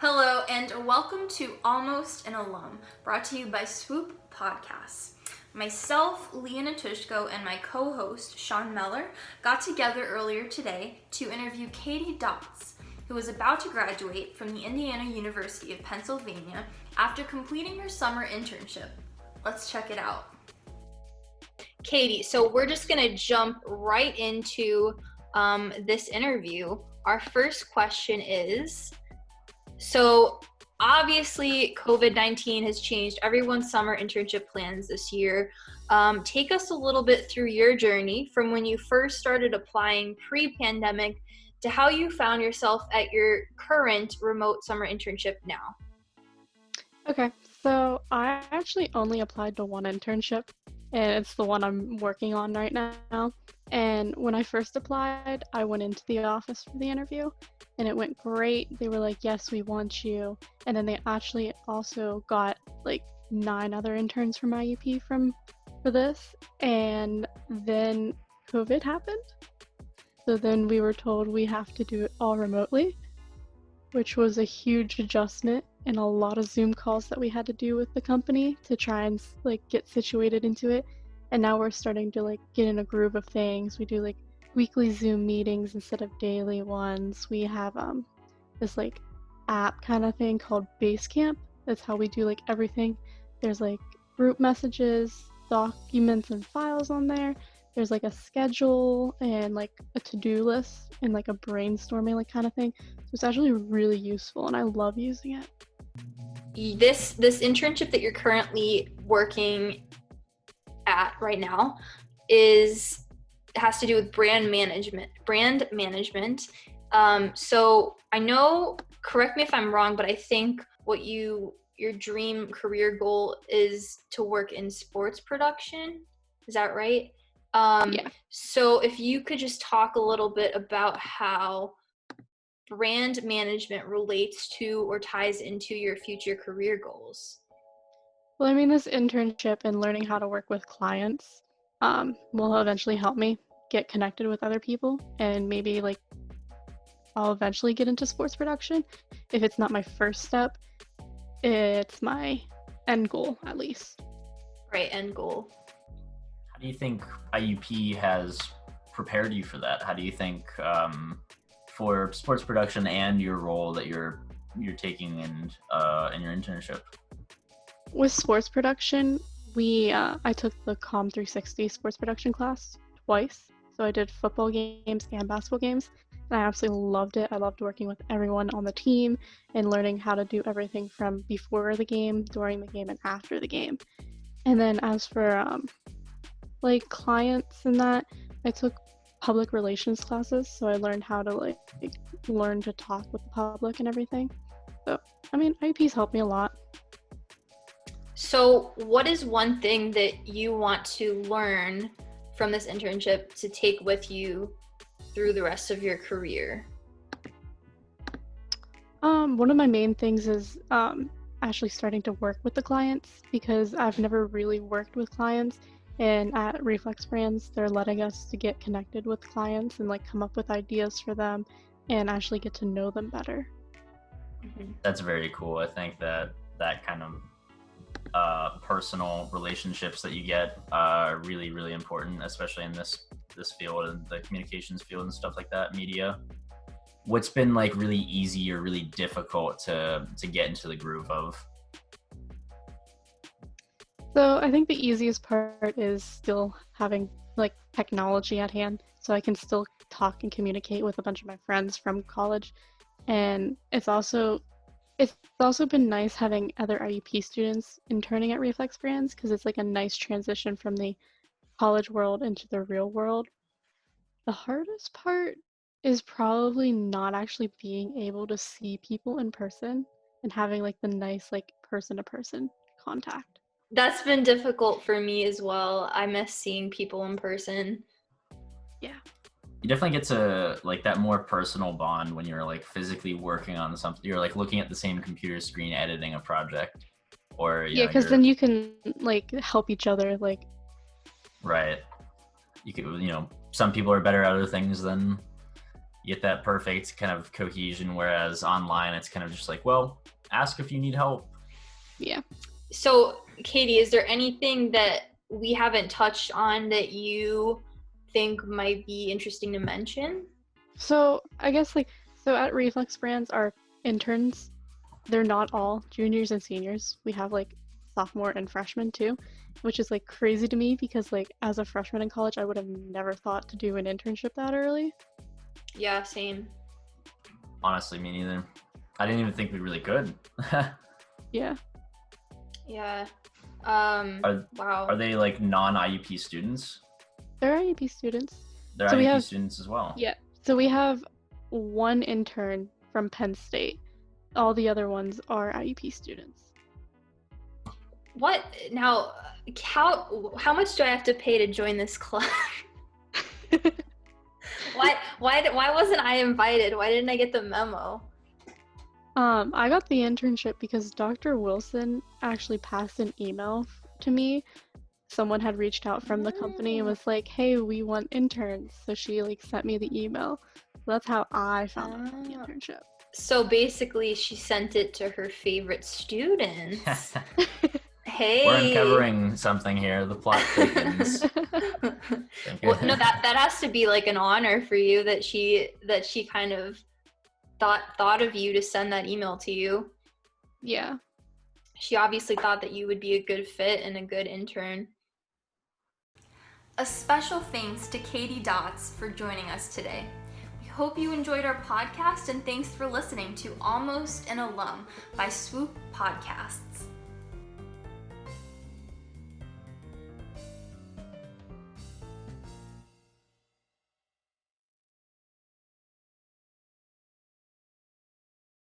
Hello and welcome to Almost an Alum, brought to you by Swoop Podcasts. Myself, Leah Natushko, and my co-host, Sean Meller, got together earlier today to interview Katie Dotz, who is about to graduate from the Indiana University of Pennsylvania after completing her summer internship. Let's check it out. Katie, so we're just going to jump right into this interview. Our first question is, so obviously COVID-19 has changed everyone's summer internship plans this year. Take us a little bit through your journey from when you first started applying pre-pandemic to how you found yourself at your current remote summer internship now. Okay, so I actually only applied to one internship, and it's the one I'm working on right now. And when I first applied, I went into the office for the interview, and it went great. They were like, yes, we want you. And then they actually also got like 9 other interns from IUP for this. And then COVID happened. So then we were told we have to do it all remotely, which was a huge adjustment and a lot of Zoom calls that we had to do with the company to try and like get situated into it. And now we're starting to like get in a groove of things. We do like weekly Zoom meetings instead of daily ones. We have this like app kind of thing called Basecamp. That's how we do like everything. There's like group messages, documents and files on there. There's like a schedule and like a to-do list and like a brainstorming like kind of thing. So it's actually really useful and I love using it. This internship that you're currently working at right now has to do with brand management. So I know, correct me if I'm wrong, but I think what your dream career goal is to work in sports production. Is that right? Yeah. So if you could just talk a little bit about how brand management relates to or ties into your future career goals. Well, I mean, this internship and learning how to work with clients will eventually help me get connected with other people, and maybe like I'll eventually get into sports production. If it's not my first step, it's my end goal at least. Right, end goal. How do you think IUP has prepared you for that? How do you think for sports production and your role that you're taking in your internship? With sports production, I took the Com 360 sports production class twice. So I did football games and basketball games, and I absolutely loved it. I loved working with everyone on the team and learning how to do everything from before the game, during the game, and after the game. And then as for like clients and that, I took public relations classes, so I learned how to like learn to talk with the public and everything. So I mean, IUP's helped me a lot. So what is one thing that you want to learn from this internship to take with you through the rest of your career? One of my main things is actually starting to work with the clients, because I've never really worked with clients, and at Reflex Brands they're letting us to get connected with clients and like come up with ideas for them and actually get to know them better. Mm-hmm. That's very cool. I think that kind of personal relationships that you get are really, really important, especially in this field and the communications field and stuff like that, media. What's been like really easy or really difficult to get into the groove of? So I think the easiest part is still having like technology at hand, so I can still talk and communicate with a bunch of my friends from college. And it's also been nice having other IUP students interning at Reflex Brands, because it's like a nice transition from the college world into the real world. The hardest part is probably not actually being able to see people in person and having like the nice like person-to-person contact. That's been difficult for me as well. I miss seeing people in person. Yeah. You definitely get to like that more personal bond when you're like physically working on something. You're like looking at the same computer screen editing a project, or Yeah, because then you can like help each other. Like, right. You could, some people are better at other things than get that perfect kind of cohesion, whereas online it's kind of just like, well, ask if you need help. Yeah. So, Katie, is there anything that we haven't touched on that you think might be interesting to mention? So I guess so at Reflex Brands, our interns, they're not all juniors and seniors. We have like sophomore and freshmen too, which is like crazy to me because like as a freshman in college, I would have never thought to do an internship that early. Yeah, same. Honestly, me neither. I didn't even think we really could. Yeah. Yeah. Are Wow. they like non-IUP students? They're IUP students. They're So we IUP have- students as well. Yeah. So we have one intern from Penn State. All the other ones are IUP students. What now? How much do I have to pay to join this club? Why wasn't I invited? Why didn't I get the memo? I got the internship because Dr. Wilson actually passed an email to me. Someone had reached out from the company and was like, "Hey, we want interns." So she like sent me the email. That's how I found out about the internship. So basically, she sent it to her favorite students. Hey. We're uncovering something here. The plot thickens. Well, no, that has to be like an honor for you that she kind of thought of you to send that email to you. Yeah. She obviously thought that you would be a good fit and a good intern. A special thanks to Katie Dotz for joining us today. We hope you enjoyed our podcast, and thanks for listening to Almost an Alum by Swoop Podcasts.